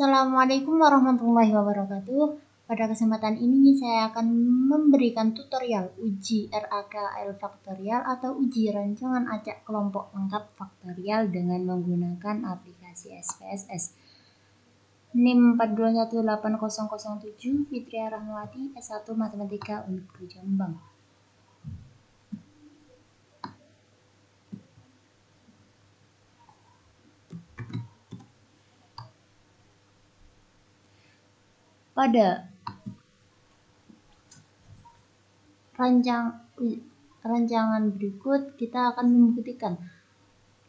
Assalamualaikum warahmatullahi wabarakatuh. Pada kesempatan ini saya akan memberikan tutorial uji RAKL faktorial atau uji rancangan acak kelompok lengkap faktorial dengan menggunakan aplikasi SPSS. NIM 4218007 Fitria Rahmawati S1 Matematika Unpad Jombang. Pada rancangan berikut kita akan membuktikan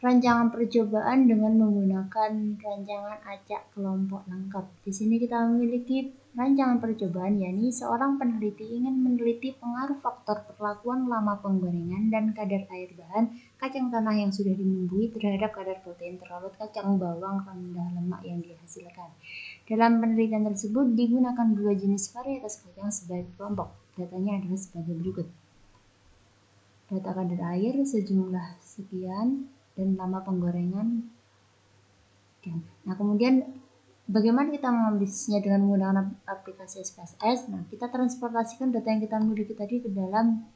rancangan percobaan dengan menggunakan rancangan acak kelompok lengkap. Di sini kita memiliki rancangan percobaan, yakni seorang peneliti ingin meneliti pengaruh faktor perlakuan lama penggorengan dan kadar air bahan kacang tanah yang sudah dibumbui terhadap kadar protein terlarut kacang bawang rendah lemak yang dihasilkan. Dalam penelitian tersebut digunakan dua jenis varietas kacang sebagai kelompok. Datanya adalah sebagai berikut. Data kadar air sejumlah sekian dan lama penggorengan. Nah, kemudian bagaimana kita menganalisisnya dengan menggunakan aplikasi SPSS? Nah, kita transportasikan data yang kita miliki tadi ke dalam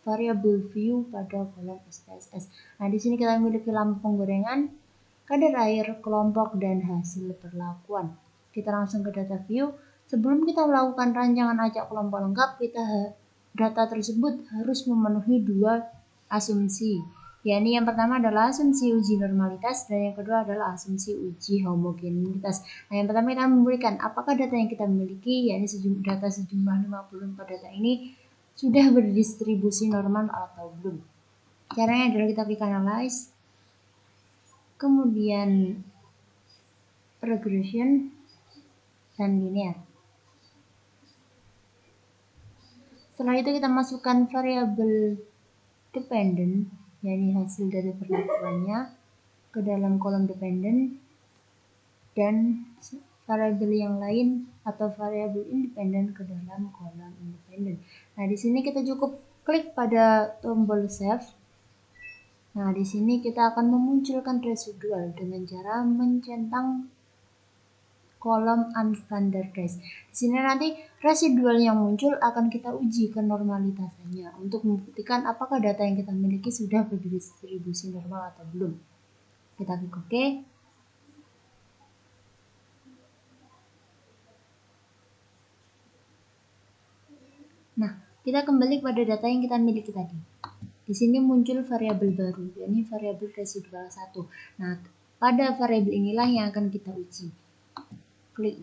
variable view pada kolom SPSS. Nah, di sini kita memiliki lama penggorengan, kadar air, kelompok, dan hasil perlakuan. Kita langsung ke data view. Sebelum kita melakukan rancangan acak kelompok lengkap, data tersebut harus memenuhi dua asumsi, yakni yang pertama adalah asumsi uji normalitas dan yang kedua adalah asumsi uji homogenitas. Nah, yang pertama kita memberikan apakah data yang kita miliki, yakni data sejumlah 54 data ini sudah berdistribusi normal atau belum. Caranya adalah kita klik analyze, kemudian regression dan linear. Setelah itu kita masukkan variabel dependent, yakni hasil dari perlakuannya, ke dalam kolom dependent, dan variabel yang lain atau variabel independen ke dalam kolom independen. Nah, di sini kita cukup klik pada tombol save. Nah, di sini kita akan memunculkan residual dengan cara mencentang kolom unstandardized. Di sini nanti residual yang muncul akan kita uji ke normalitasnya untuk membuktikan apakah data yang kita miliki sudah berdistribusi normal atau belum. Kita klik OK. Nah, kita kembali pada data yang kita miliki tadi. Di sini muncul variabel baru, yakni variabel residual 1. Nah, pada variabel inilah yang akan kita uji.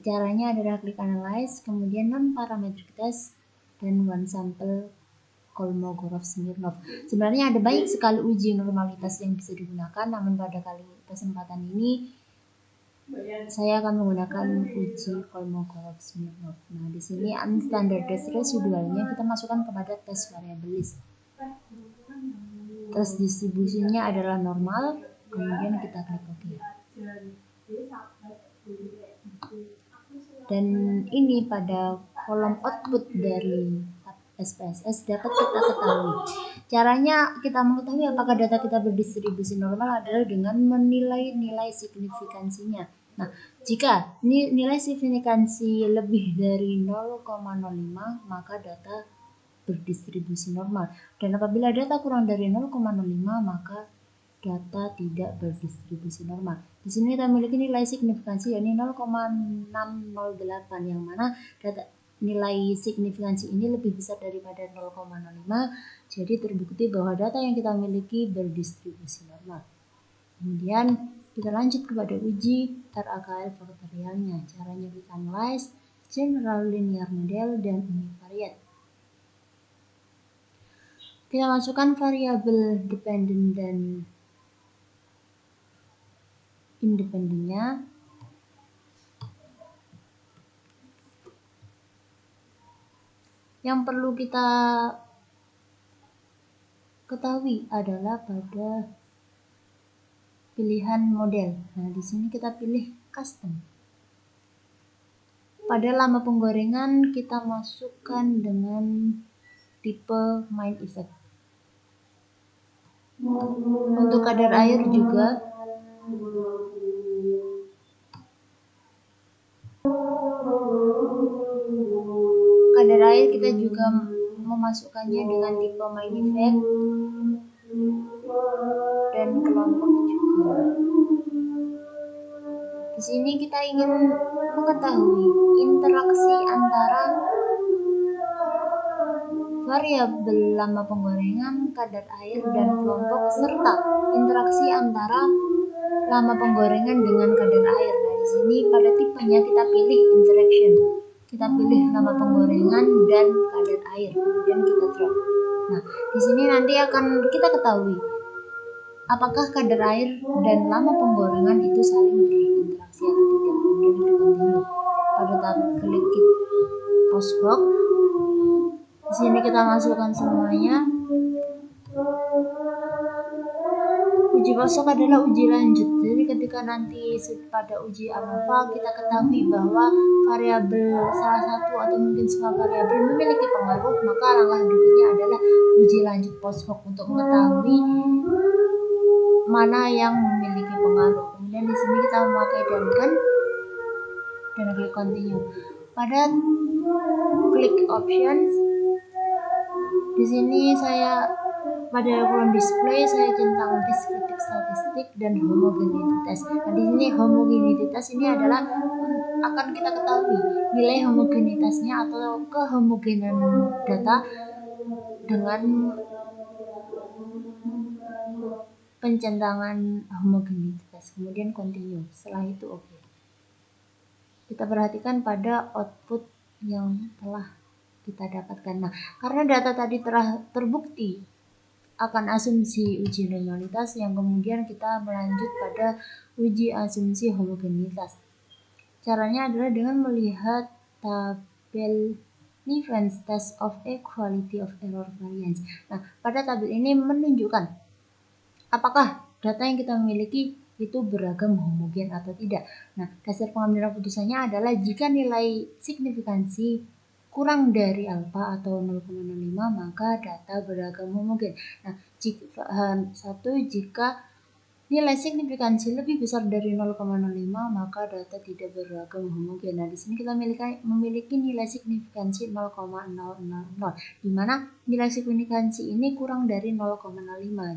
Caranya adalah klik analyze, kemudian non-parametric test, dan one sample Kolmogorov-Smirnov. Sebenarnya ada banyak sekali uji normalitas yang bisa digunakan, namun pada kesempatan ini saya akan menggunakan uji Kolmogorov-Smirnov. Nah, di sini unstandardized residualnya kita masukkan kepada test variable list. Tes distribusinya adalah normal, kemudian kita klik OK. Dan ini pada kolom output dari SPSS dapat kita ketahui. Caranya kita mengetahui apakah data kita berdistribusi normal adalah dengan menilai nilai signifikansinya. Nah, jika nilai signifikansi lebih dari 0,05 maka data berdistribusi normal, dan apabila data kurang dari 0,05 maka data tidak berdistribusi normal. Di sini kita memiliki nilai signifikansi yakni 0,608, yang mana data nilai signifikansi ini lebih besar daripada 0,05, jadi terbukti bahwa data yang kita miliki berdistribusi normal. Kemudian kita lanjut kepada uji RAKL faktorialnya. Caranya kita analyze, general linear model, dan univariate. Kita masukkan variabel dependent dan independennya. Yang perlu kita ketahui adalah pada pilihan model. Nah, di sini kita pilih custom. Pada lama penggorengan kita masukkan dengan tipe main effect. Untuk kadar air juga terakhir kita juga memasukkannya dengan tipe main event dan kelompok juga. Di sini kita ingin mengetahui interaksi antara variabel lama penggorengan, kadar air, dan kelompok, serta interaksi antara lama penggorengan dengan kadar air. Nah, di sini pada tipenya kita pilih interaction. Kita pilih lama penggorengan dan kadar air, kemudian kita drop. Nah, di sini nanti akan kita ketahui apakah kadar air dan lama penggorengan itu saling berinteraksi atau tidak. Kemudian kita continue. Pada tahap klik postbox. Di sini kita masukkan semuanya. Uji postbox adalah uji lanjut. Jadi ketika nanti pada uji ANOVA kita ketahui bahwa variabel salah satu atau mungkin semua variabel memiliki pengaruh, maka langkah berikutnya adalah uji lanjut postbox untuk mengetahui mana yang memiliki pengaruh. Kemudian di sini kita memakai dan klik continue. Pada klik options, di sini saya pada kolom display saya centang diskritik statistik dan homogenitas. Nah, di sini homogenitas ini adalah akan kita ketahui nilai homogenitasnya atau kehomogenan data dengan pencentangan homogenitas. Kemudian continue. Setelah itu oke. Kita perhatikan pada output yang telah kita dapatkan. Nah, karena data tadi telah terbukti akan asumsi uji normalitas, yang kemudian kita melanjut pada uji asumsi homogenitas. Caranya adalah dengan melihat tabel Nivens Test of Equality of Error Variance. Nah, pada tabel ini menunjukkan apakah data yang kita miliki itu beragam homogen atau tidak. Nah, dasar pengambilan keputusannya adalah jika nilai signifikansi kurang dari alfa atau 0,05 maka data beragam homogen. Nah, jika nilai signifikansi lebih besar dari 0,05 maka data tidak beragam homogen. Nah, di sini kita memiliki nilai signifikansi 0,000, di mana nilai signifikansi ini kurang dari 0,05.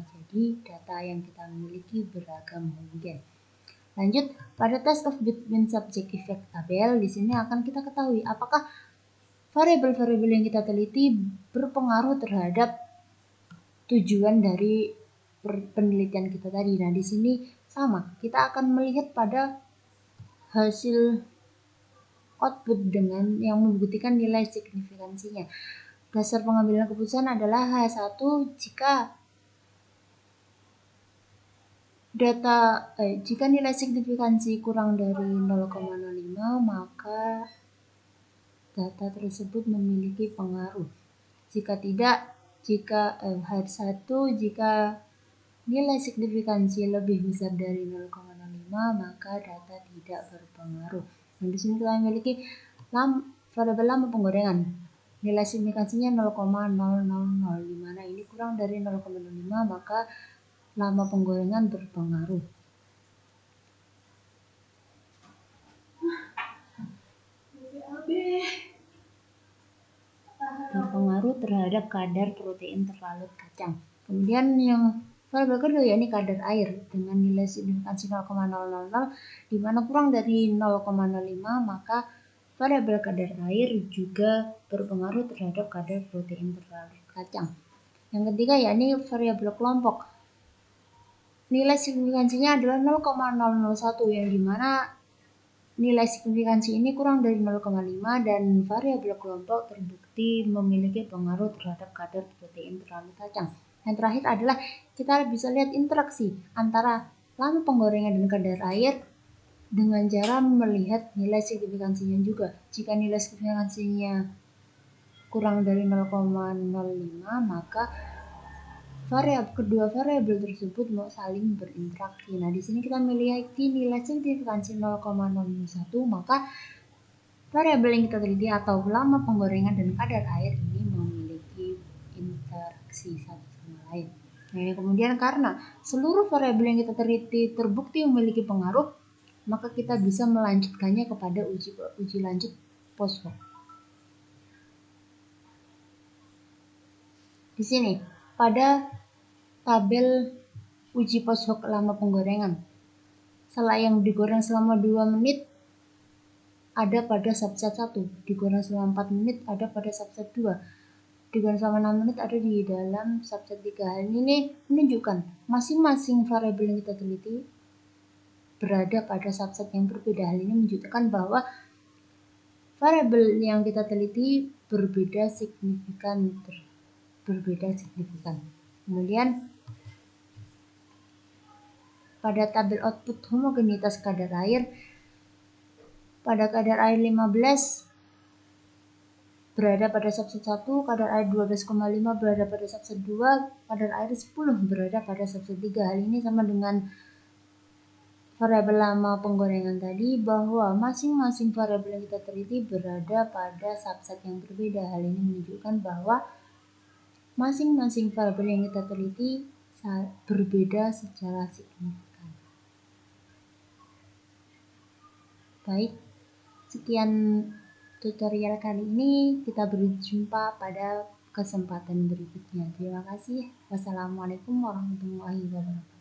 Jadi data yang kita miliki beragam homogen. Lanjut pada test of between subject effect tabel. Di sini akan kita ketahui apakah variabel-variabel yang kita teliti berpengaruh terhadap tujuan dari penelitian kita tadi. Nah, di sini sama, kita akan melihat pada hasil output dengan yang membuktikan nilai signifikansinya. Dasar pengambilan keputusan adalah H1 jika jika nilai signifikansi kurang dari 0,05 maka data tersebut memiliki pengaruh. Jika tidak, H1 jika nilai signifikansi lebih besar dari 0,05 maka data tidak berpengaruh. Dan di sini kita memiliki variabel lama penggorengan. Nilai signifikansinya 0,000, di mana ini kurang dari 0,05 maka lama penggorengan berpengaruh. Berpengaruh terhadap kadar protein terlarut kacang. Kemudian yang variabel kedua yakni kadar air dengan nilai signifikansi 0,000, di mana kurang dari 0,05 maka variabel kadar air juga berpengaruh terhadap kadar protein terlarut kacang. Yang ketiga yakni variabel kelompok. Nilai signifikansinya adalah 0,001, yang dimana nilai signifikansi ini kurang dari 0,5 dan variabel kelompok terbukti memiliki pengaruh terhadap kadar protein terlarut kacang. Yang terakhir adalah kita bisa lihat interaksi antara lama penggorengan dan kadar air dengan cara melihat nilai signifikansinya juga. Jika nilai signifikansinya kurang dari 0,05 maka kedua variabel tersebut mau saling berinteraksi. Nah, di sini kita memiliki nilai signifikansi 0,01 maka variabel yang kita teliti atau lama penggorengan dan kadar air ini memiliki interaksi satu sama lain. Nah, kemudian karena seluruh variabel yang kita teliti terbukti memiliki pengaruh, maka kita bisa melanjutkannya kepada uji lanjut posthoc. Di sini pada tabel uji post hoc lama penggorengan, salak yang digoreng selama 2 menit ada pada subset 1, digoreng selama 4 menit ada pada subset 2, digoreng selama 6 menit ada di dalam subset 3. Hal ini menunjukkan masing-masing variabel yang kita teliti berada pada subset yang berbeda. Hal ini menunjukkan bahwa variabel yang kita teliti berbeda signifikan. Kemudian pada tabel output homogenitas kadar air, pada kadar air 15 berada pada subset 1, kadar air 12,5 berada pada subset 2, kadar air 10 berada pada subset 3. Hal ini sama dengan variabel lama penggorengan tadi, bahwa masing-masing variabel yang kita teliti berada pada subset yang berbeda. Hal ini menunjukkan bahwa masing-masing variabel yang kita teliti berbeda secara signifikan. Baik, sekian tutorial kali ini, kita berjumpa pada kesempatan berikutnya. Terima kasih. Wassalamualaikum warahmatullahi wabarakatuh.